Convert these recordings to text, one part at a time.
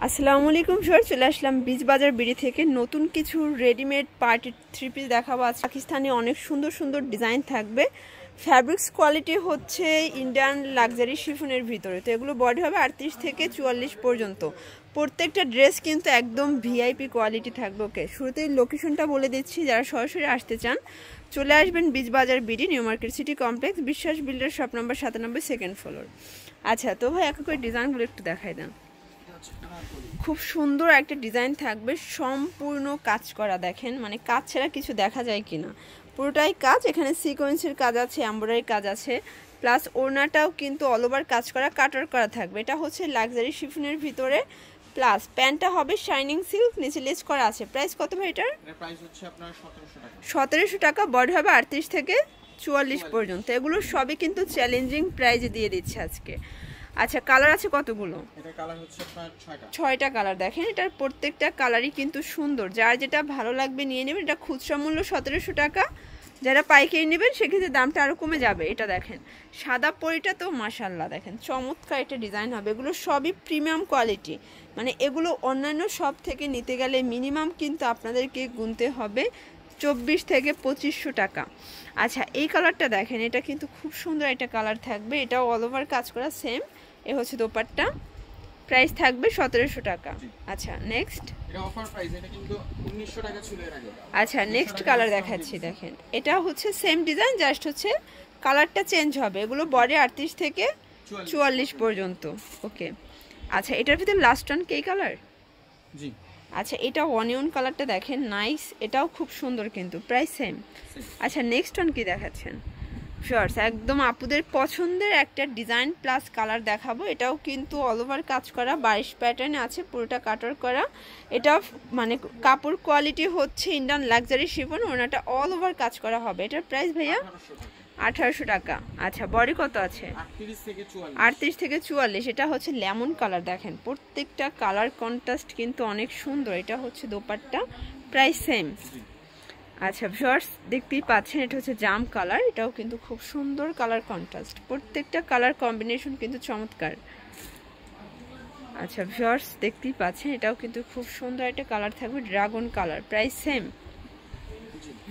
আসসালামু আলাইকুম স্যার, চলে আসলাম বীজ বাজার বিডি থেকে নতুন কিছু রেডিমেড পার্টি থ্রি পিস দেখাবো। আজ পাকিস্তানি অনেক সুন্দর সুন্দর ডিজাইন থাকবে। ফ্যাব্রিক্স কোয়ালিটি হচ্ছে ইন্ডিয়ান লাক্সারি শিফনের ভিতরে। তো এগুলো বডি হবে 38 থেকে 44 পর্যন্ত। প্রত্যেকটা ড্রেস কিন্তু একদম ভিআইপি কোয়ালিটি থাকবে। ওকে, শুরুতেই লোকেশনটা বলে দিচ্ছি, যারা সরাসরি আসতে চান চলে আসবেন বীজ বাজার BD, New Market City Complex, Biswas builder, shop number 97, second floor. আচ্ছা, তো ভাই এক করে ডিজাইনগুলো একটু দেখাই দেন। খুব সুন্দর একটা ডিজাইন থাকবে, সম্পূর্ণ কাজ করা। দেখেন, মানে কাজ ছাড়া কিছু দেখা যায় কিনা, পুরোটাই কাজ। এখানে সিকোয়েন্সের কাজ আছে, এমব্রয়ডারি কাজ আছে, প্লাস ওড়নাটাও কিন্তু অল ওভার কাজ করা, কাটার করা থাকবে। এটা হচ্ছে লাক্সারি শিফনের ভিতরে, প্লাস প্যান্টটা হবে শাইনিং সিল্ক, নিচে লেস করা আছে। প্রাইস কত ভাই এটার? প্রাইস হচ্ছে আপনার 1700 টাকা। বডি হবে 38 থেকে 44 পর্যন্ত। এগুলো সবই কিন্তু চ্যালেঞ্জিং প্রাইজে দিয়ে দিচ্ছে আজকে। আচ্ছা, কালার আছে কতগুলো? এটা কালার হচ্ছে আপনার 6টা কালার। দেখেন, এটার প্রত্যেকটা কালারই কিন্তু সুন্দর, যার যেটা ভালো লাগবে নিয়ে নেবেন। এটা খুচরা মূল্য 1700 টাকা, যারা পাইকারি নেবেন সেক্ষেত্রে দামটা আরও কমে যাবে। এটা দেখেন, সাদা পরিটা তো মাশাআল্লাহ, দেখেন চমৎকার একটা ডিজাইন হবে। এগুলো সবই প্রিমিয়াম কোয়ালিটি, মানে এগুলো অন্যান্য সব থেকে নিতে গেলে মিনিমাম কিন্তু আপনাদেরকে গুনতে হবে 24 থেকে 2500 টাকা। আচ্ছা, এই কালারটা দেখেন, এটা কিন্তু খুব সুন্দর একটা কালার থাকবে। এটাও অল ওভার কাজ করা, সেম। এ হচ্ছে দোপাট্টা, প্রাইস থাকবে 1700 টাকা। আচ্ছা, নেক্সট। এটা অফার প্রাইস, এটা কিন্তু 1900 টাকা ছিল এর আগে। আচ্ছা, নেক্সট কালার দেখাচ্ছি। দেখেন, এটা হচ্ছে সেম ডিজাইন, জাস্ট হচ্ছে কালারটা চেঞ্জ হবে। এগুলো বডি 38 থেকে 44 পর্যন্ত। ওকে, আচ্ছা, এটার ভিতরে লাস্ট ওয়ান কে কালার? জি। আচ্ছা, এটা অনিয়ন কালারটা দেখেন, নাইস, এটাও খুব সুন্দর কিন্তু প্রাইস সেম। আচ্ছা, নেক্সট ওয়ান কি দেখাচ্ছেন? শর্টস, একদম আপুদের পছন্দের একটা ডিজাইন প্লাস কালার দেখাবো। এটাও কিন্তু অল ওভার কাজ করা, 22 প্যাটার্নে আছে, পুরোটা কাটার করা। এটা মানে কাপড় কোয়ালিটি হচ্ছে ইন্ডিয়ান লাক্সারি শিফন, ওনাটা অল ওভার কাজ করা হবে। এটার প্রাইস ভাইয়া 1800 টাকা। আচ্ছা, বডি কত আছে? 38 থেকে 44। এটা হচ্ছে লেমন কালার, দেখেন প্রত্যেকটা কালার কন্ট্রাস্ট কিন্তু অনেক সুন্দর। এটা হচ্ছে দোপাট্টা, প্রাইস সেম। আচ্ছা ভিউয়ার্স, দেখতেই পাচ্ছেন, এটা হচ্ছে জাম কালার। এটাও কিন্তু খুব সুন্দর কালার কন্ট্রাস্ট, প্রত্যেকটা কালার কম্বিনেশন কিন্তু চমৎকার। আচ্ছা ভিউয়ার্স, দেখতেই পাচ্ছেন, এটাও কিন্তু খুব সুন্দর একটা কালার থাকবে, dragon colour, price same.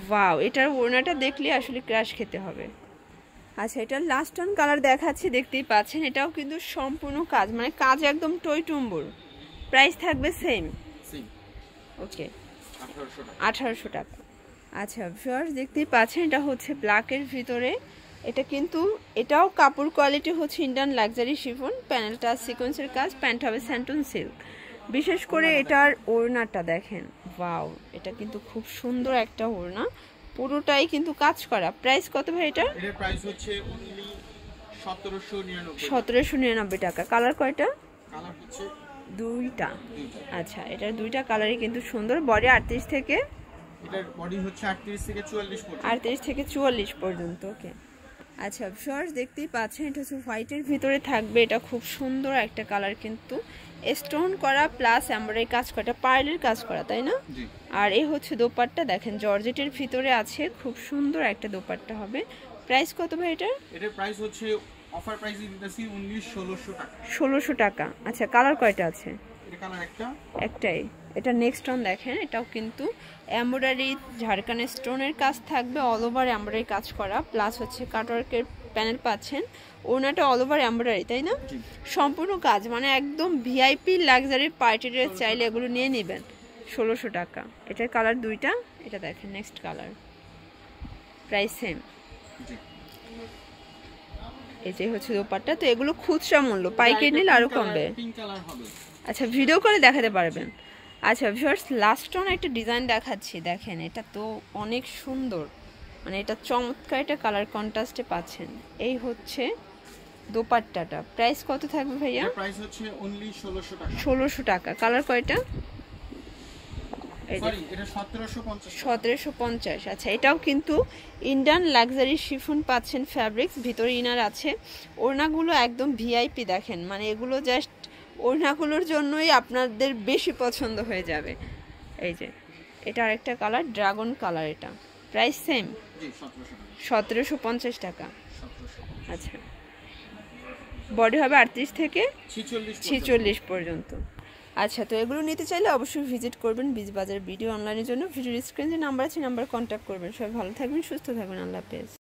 Wow, এটার ওড়নাটা দেখলে আসলে ক্রাশ খেতে হবে। আচ্ছা, এটার লাস্ট ওয়ান কালার দেখাচ্ছি, দেখতেই পাচ্ছেন, এটাও কিন্তু সম্পূর্ণ কাজ, মানে কাজ একদম টইটুম্বুর। প্রাইস থাকবে সেম। ওকে, 1800 টাকা। আচ্ছা ভিউয়ার্স, দেখতেই পাচ্ছেন, এটা হচ্ছে ব্ল্যাকের ভিতরে। এটা কিন্তু এটাও কাপড় কোয়ালিটি হচ্ছে ইন্ডিয়ান লাক্সারি শিফন, প্যানেলটা সিকোয়েন্সের কাজ, প্যান্ট হবে স্যান্টন সিল্ক। বিশেষ করে এটার ওড়নাটা দেখেন, ওয়াও, এটা কিন্তু খুব সুন্দর একটা ওড়না, পুরোটাই কিন্তু কাজ করা। প্রাইস কত ভাই এটার? এর প্রাইস হচ্ছে অনলি 1799 টাকা। কালার কয়টা? কালার হচ্ছে দুইটা। আচ্ছা, এটার দুইটা কালারই কিন্তু সুন্দর। বডি 38 থেকে, এটার বডি হচ্ছে 38 থেকে 44 পর্যন্ত। 38 থেকে 44 পর্যন্ত। ওকে, আচ্ছা ভিউয়ার্স, দেখতেই পাচ্ছেন, এটা হচ্ছে হোয়াইটের ভিতরে থাকবে। এটা খুব সুন্দর একটা কালার, কিন্তু স্টোন করা প্লাস এমব্রয়ডারি কাজ করা, পার্লের কাজ করা, তাই না? জি। আর এই হচ্ছে দোপাট্টা, দেখেন জর্জেটের ভিতরে আছে, খুব সুন্দর একটা দোপাট্টা হবে। প্রাইস কত ভাই এটার? এটার প্রাইস হচ্ছে অফার প্রাইসে দিতেছি অনলি 1600 টাকা। 1600 টাকা। আচ্ছা, কালার কয়টা আছে? এটা কালার একটাই। এটা নেক্সট ওয়ান দেখেন, এটাও কিন্তু এমব্রয়ডারি ঝাড়খানের স্টোনের কাজ থাকবে, অল ওভার এমব্রয়ডারি কাজ করা, প্লাস হচ্ছে কাটওয়ার্কের প্যানেল পাচ্ছেন। ওনাটা অল ওভার এমব্রয়ডারি, তাই না? সম্পূর্ণ কাজ, মানে একদম ভিআইপি লাক্সারি পার্টি ড্রেস চাইলে এগুলো নিয়ে নেবেন। 1600 টাকা। এটার কালার দুইটা। এটা দেখেন নেক্সট কালার, প্রাইস সেম। এই যে হচ্ছে দোপাট্টা। তো এগুলো খুচরা মূল্য, পাইকারি নিলে আরও কমবে। আচ্ছা, ভিডিও করে দেখাতে পারবেন। আচ্ছা ভিউয়ার্স, লাস্ট ওয়ান একটা ডিজাইন দেখাচ্ছি। দেখেন, এটা তো অনেক সুন্দর, মানে এটা চমৎকার একটা কালার কন্ট্রাস্টে পাচ্ছেন। এই হচ্ছে দোপাট্টাটা। প্রাইস কত থাকবে ভাইয়া? প্রাইস হচ্ছে অনলি 1600 টাকা। 1600 টাকা। কালার কয়টা? সরি, এটা 1750। 1750। আচ্ছা, এটাও কিন্তু ইন্ডিয়ান লাক্সারি শিফন পাচ্ছেন ফ্যাব্রিক্স, ভিতরে ইনার আছে। ওড়নাগুলো একদম ভিআইপি, দেখেন, মানে এগুলো জাস্ট ওড়নাগুলোর জন্যই আপনাদের বেশি পছন্দ হয়ে যাবে। এই যে এটা আরেকটা কালার, ড্রাগন কালার। এটা প্রাইস সেম, 1750 টাকা। আচ্ছা, বডি হবে 38 থেকে 46 পর্যন্ত। আচ্ছা, তো এগুলো নিতে চাইলে অবশ্যই ভিজিট করবেন বিচ বাজার ভিডিও অনলাইনের জন্য। ভিডিওর স্ক্রিনে যে নাম্বার আছে নাম্বার কন্ট্যাক্ট করবেন। সবাই ভালো থাকবেন, সুস্থ থাকবেন, আল্লাহ হাফেজ।